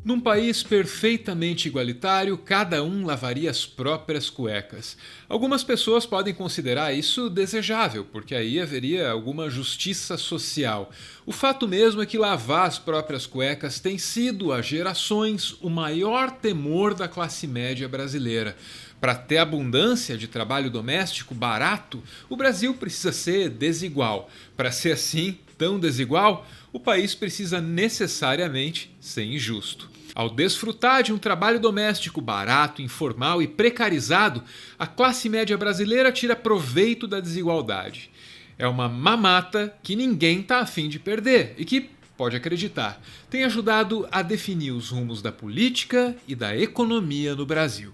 Num país perfeitamente igualitário, cada um lavaria as próprias cuecas. Algumas pessoas podem considerar isso desejável, porque aí haveria alguma justiça social. O fato mesmo é que lavar as próprias cuecas tem sido, há gerações, o maior temor da classe média brasileira. Para ter abundância de trabalho doméstico barato, o Brasil precisa ser desigual. Para ser assim, tão desigual, o país precisa necessariamente ser injusto. Ao desfrutar de um trabalho doméstico barato, informal e precarizado, a classe média brasileira tira proveito da desigualdade. É uma mamata que ninguém está afim de perder e que, pode acreditar, tem ajudado a definir os rumos da política e da economia no Brasil.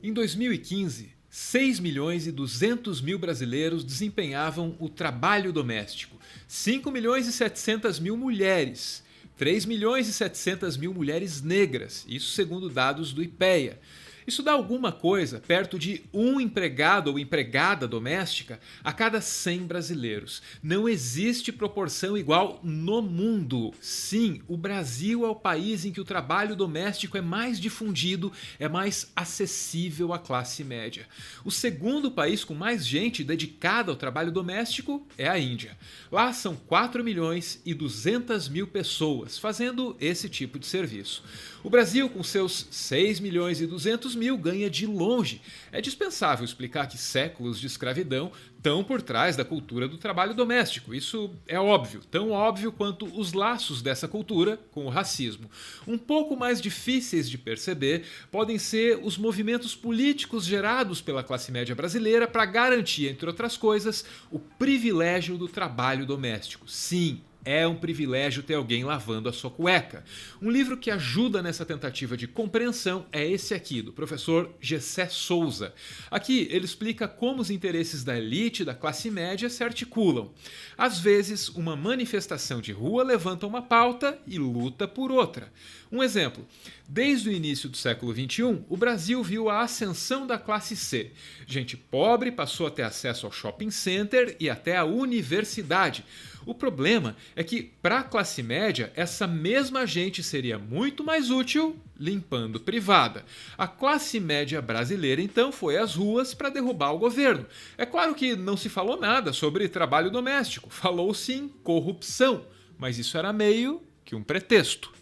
Em 2015, 6 milhões e 200 mil brasileiros desempenhavam o trabalho doméstico, 5 milhões e 700 mil mulheres, 3 milhões e 700 mil mulheres negras, isso segundo dados do IPEA. Isso dá alguma coisa perto de um empregado ou empregada doméstica a cada 100 brasileiros. Não existe proporção igual no mundo. Sim, o Brasil é o país em que o trabalho doméstico é mais difundido, é mais acessível à classe média. O segundo país com mais gente dedicada ao trabalho doméstico é a Índia. Lá são 4 milhões e 200 mil pessoas fazendo esse tipo de serviço. O Brasil, com seus 6 milhões e 200 mil, ganha de longe. É dispensável explicar que séculos de escravidão estão por trás da cultura do trabalho doméstico. Isso é óbvio, tão óbvio quanto os laços dessa cultura com o racismo. Um pouco mais difíceis de perceber podem ser os movimentos políticos gerados pela classe média brasileira para garantir, entre outras coisas, o privilégio do trabalho doméstico. Sim, é um privilégio ter alguém lavando a sua cueca. Um livro que ajuda nessa tentativa de compreensão é esse aqui, do professor Gessé Souza. Aqui ele explica como os interesses da elite e da classe média se articulam. Às vezes, uma manifestação de rua levanta uma pauta e luta por outra. Um exemplo, desde o início do século XXI, o Brasil viu a ascensão da classe C. Gente pobre passou a ter acesso ao shopping center e até à universidade. O problema é que, para a classe média, essa mesma gente seria muito mais útil limpando privada. A classe média brasileira, então, foi às ruas para derrubar o governo. É claro que não se falou nada sobre trabalho doméstico, falou-se em corrupção, mas isso era meio que um pretexto.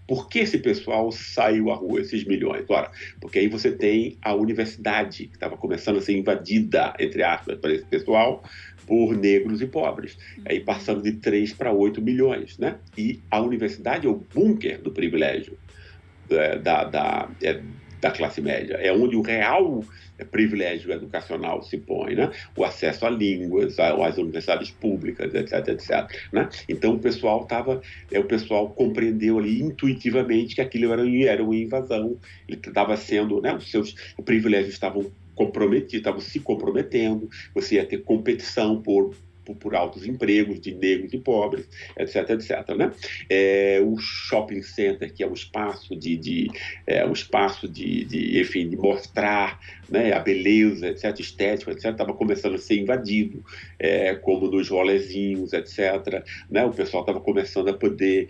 Por que esse pessoal saiu à rua, esses milhões? Ora, porque aí você tem a universidade, que estava começando a ser invadida, entre aspas, para esse pessoal, por negros e pobres. Aí passando de 3 para 8 milhões. Né? E a universidade é o bunker do privilégio da classe média. É onde o real privilégio educacional se põe, né? O acesso a línguas, às universidades públicas, etc, etc. Né? Então o pessoal compreendeu ali intuitivamente que aquilo era uma invasão, ele estava sendo, né? Os seus privilégios estavam comprometidos, estavam se comprometendo, você ia ter competição por altos empregos de negros e pobres, etc, etc. Né? O shopping center, que é um espaço enfim, de mostrar, né, a beleza, etc, estética, etc, estava começando a ser invadido, como nos rolezinhos, etc. Né? O pessoal estava começando a poder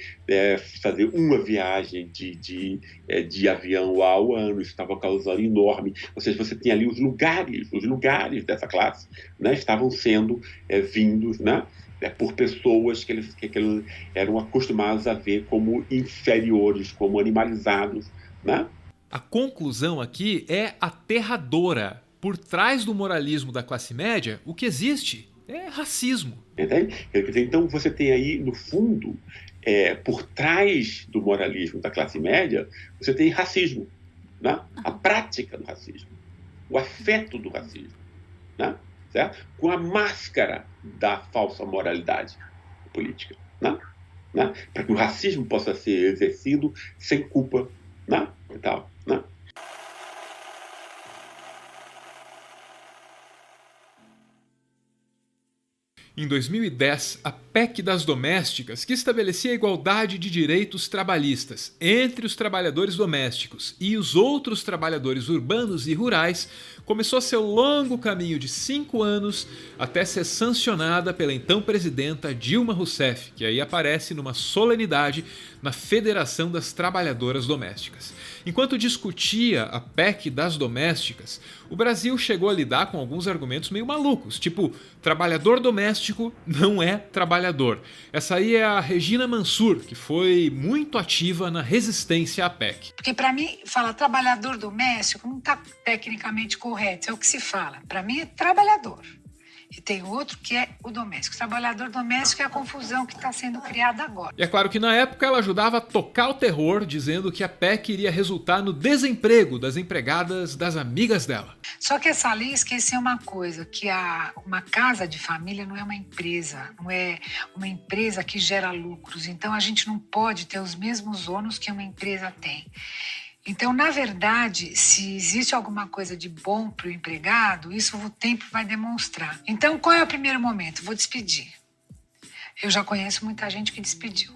fazer uma viagem de avião ao ano, isso estava causando enorme, ou seja, você tem ali os lugares dessa classe, né, estavam sendo vindos, né, por pessoas que eles eram acostumados a ver como inferiores, como animalizados, né? A conclusão aqui é aterradora. Por trás do moralismo da classe média, o que existe é racismo. Entende? Quer dizer, então você tem aí, no fundo, por trás do moralismo da classe média, você tem racismo, né? A prática do racismo, o afeto do racismo, né? Certo? Com a máscara da falsa moralidade política, né? Né? Para que o racismo possa ser exercido sem culpa, né? E tal, né? Em 2010, a PEC das Domésticas, que estabelecia a igualdade de direitos trabalhistas entre os trabalhadores domésticos e os outros trabalhadores urbanos e rurais, começou seu longo caminho de 5 anos até ser sancionada pela então presidenta Dilma Rousseff, que aí aparece numa solenidade na Federação das Trabalhadoras Domésticas. Enquanto discutia a PEC das Domésticas, o Brasil chegou a lidar com alguns argumentos meio malucos, tipo, trabalhador doméstico não é trabalhador. Essa aí é a Regina Mansur, que foi muito ativa na resistência à PEC. Porque para mim, falar trabalhador doméstico não está tecnicamente correto, é o que se fala. Para mim é trabalhador. E tem outro que é o doméstico. O trabalhador doméstico é a confusão que está sendo criada agora. E é claro que na época ela ajudava a tocar o terror, dizendo que a PEC iria resultar no desemprego das empregadas das amigas dela. Só que essa lei esqueceu uma coisa, que uma casa de família não é uma empresa, não é uma empresa que gera lucros. Então a gente não pode ter os mesmos ônus que uma empresa tem. Então, na verdade, se existe alguma coisa de bom para o empregado, isso o tempo vai demonstrar. Então, qual é o primeiro momento? Vou despedir. Eu já conheço muita gente que despediu.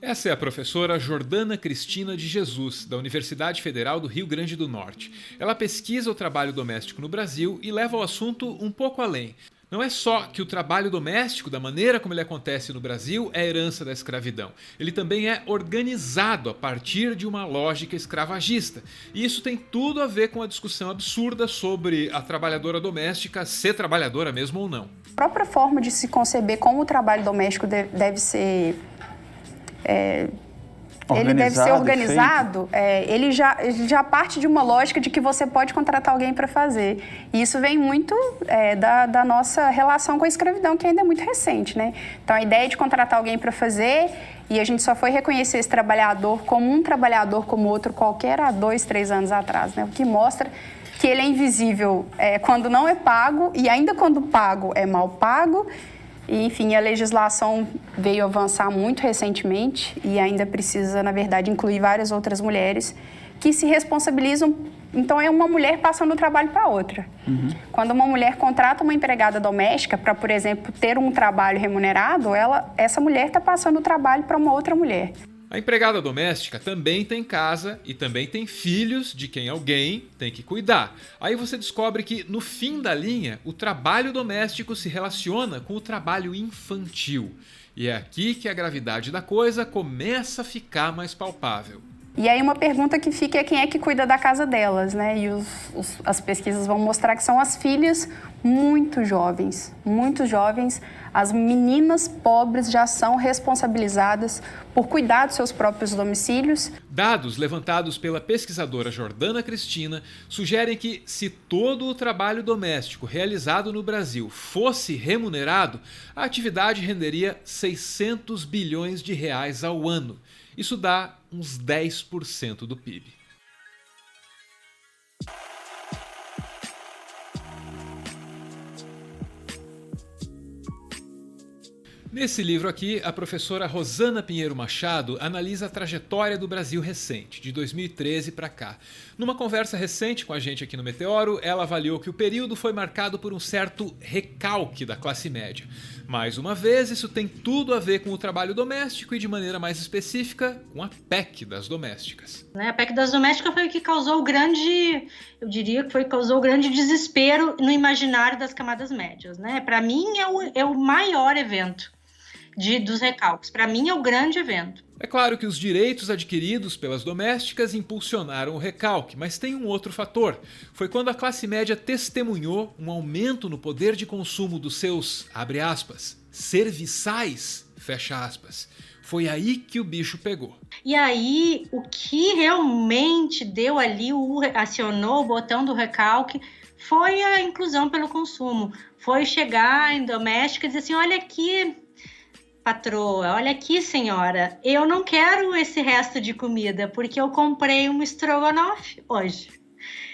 Essa é a professora Jordana Cristina de Jesus, da Universidade Federal do Rio Grande do Norte. Ela pesquisa o trabalho doméstico no Brasil e leva o assunto um pouco além. Não é só que o trabalho doméstico, da maneira como ele acontece no Brasil, é herança da escravidão. Ele também é organizado a partir de uma lógica escravagista. E isso tem tudo a ver com a discussão absurda sobre a trabalhadora doméstica ser trabalhadora mesmo ou não. A própria forma de se conceber como o trabalho doméstico deve ser... Ele deve ser organizado, ele já parte de uma lógica de que você pode contratar alguém para fazer. E isso vem muito da nossa relação com a escravidão, que ainda é muito recente, né? Então, a ideia de contratar alguém para fazer, e a gente só foi reconhecer esse trabalhador como um trabalhador como outro qualquer há 2, 3 anos atrás, né? O que mostra que ele é invisível quando não é pago, e ainda quando pago é mal pago. E, enfim, a legislação veio avançar muito recentemente e ainda precisa, na verdade, incluir várias outras mulheres que se responsabilizam. Então, é uma mulher passando o trabalho para outra. Uhum. Quando uma mulher contrata uma empregada doméstica para, por exemplo, ter um trabalho remunerado, essa mulher está passando o trabalho para uma outra mulher. A empregada doméstica também tem casa e também tem filhos de quem alguém tem que cuidar. Aí você descobre que, no fim da linha, o trabalho doméstico se relaciona com o trabalho infantil. E é aqui que a gravidade da coisa começa a ficar mais palpável. E aí uma pergunta que fica é quem é que cuida da casa delas, né? E as pesquisas vão mostrar que são as filhas muito jovens. As meninas pobres já são responsabilizadas por cuidar dos seus próprios domicílios. Dados levantados pela pesquisadora Jordana Cristina sugerem que, se todo o trabalho doméstico realizado no Brasil fosse remunerado, a atividade renderia 600 bilhões de reais ao ano. Isso dá uns 10% do PIB. Nesse livro aqui, a professora Rosana Pinheiro Machado analisa a trajetória do Brasil recente, de 2013 para cá. Numa conversa recente com a gente aqui no Meteoro, ela avaliou que o período foi marcado por um certo recalque da classe média. Mais uma vez, isso tem tudo a ver com o trabalho doméstico e, de maneira mais específica, com a PEC das domésticas. A PEC das domésticas foi o que causou causou o grande desespero no imaginário das camadas médias, né? Para mim, é o maior evento dos recalques. Para mim, é o grande evento. É claro que os direitos adquiridos pelas domésticas impulsionaram o recalque, mas tem um outro fator. Foi quando a classe média testemunhou um aumento no poder de consumo dos seus, abre aspas, serviçais, fecha aspas. Foi aí que o bicho pegou. E aí, o que realmente deu ali, acionou o botão do recalque, foi a inclusão pelo consumo. Foi chegar em doméstica e dizer assim, olha aqui, patroa, olha aqui, senhora, eu não quero esse resto de comida, porque eu comprei um estrogonofe hoje.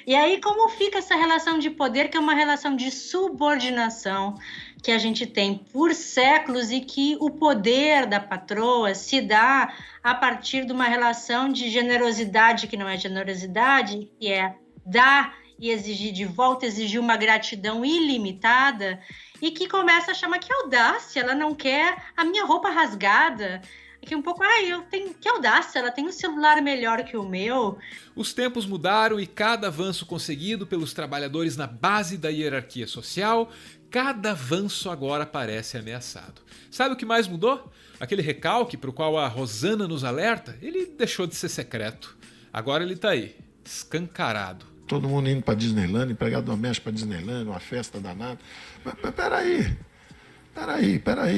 E aí, como fica essa relação de poder, que é uma relação de subordinação que a gente tem por séculos e que o poder da patroa se dá a partir de uma relação de generosidade que não é generosidade, que é dar e exigir de volta, exigir uma gratidão ilimitada, e que começa a chamar que audácia, ela não quer a minha roupa rasgada. Que um pouco, eu tenho que audácia, ela tem um celular melhor que o meu. Os tempos mudaram e cada avanço conseguido pelos trabalhadores na base da hierarquia social, cada avanço agora parece ameaçado. Sabe o que mais mudou? Aquele recalque para o qual a Rosana nos alerta, ele deixou de ser secreto. Agora ele tá aí, escancarado. Todo mundo indo para Disneyland, empregado doméstico para Disneyland, uma festa danada. Mas peraí,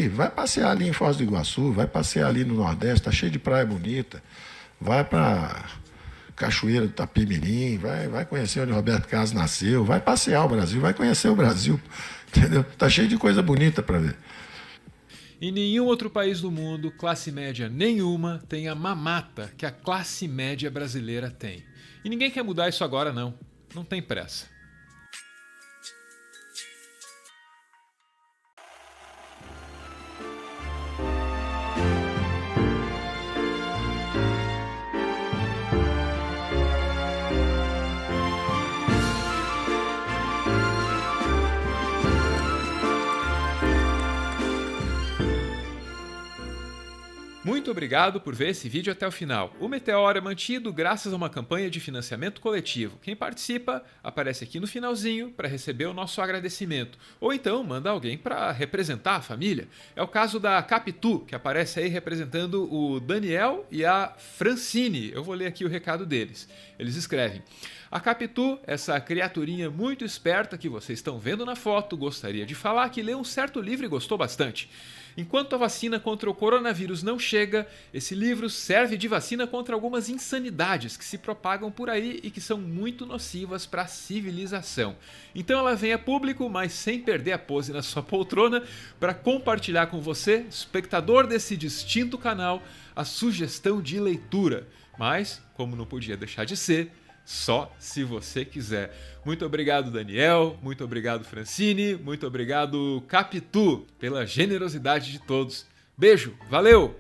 vai passear ali em Foz do Iguaçu, vai passear ali no Nordeste, tá cheio de praia bonita, vai para Cachoeira do Itapemirim, vai conhecer onde Roberto Carlos nasceu, vai passear o Brasil, vai conhecer o Brasil, entendeu? Tá cheio de coisa bonita para ver. Em nenhum outro país do mundo, classe média nenhuma tem a mamata que a classe média brasileira tem. E ninguém quer mudar isso agora não, não tem pressa. Muito obrigado por ver esse vídeo até o final. O Meteoro é mantido graças a uma campanha de financiamento coletivo. Quem participa aparece aqui no finalzinho para receber o nosso agradecimento. Ou então manda alguém para representar a família. É o caso da Capitu, que aparece aí representando o Daniel e a Francine. Eu vou ler aqui o recado deles. Eles escrevem: a Capitu, essa criaturinha muito esperta que vocês estão vendo na foto, gostaria de falar que leu um certo livro e gostou bastante. Enquanto a vacina contra o coronavírus não chega, esse livro serve de vacina contra algumas insanidades que se propagam por aí e que são muito nocivas para a civilização. Então ela vem a público, mas sem perder a pose na sua poltrona, para compartilhar com você, espectador desse distinto canal, a sugestão de leitura. Mas, como não podia deixar de ser, só se você quiser. Muito obrigado, Daniel, muito obrigado, Francine, muito obrigado, Capitu, pela generosidade de todos. Beijo, valeu!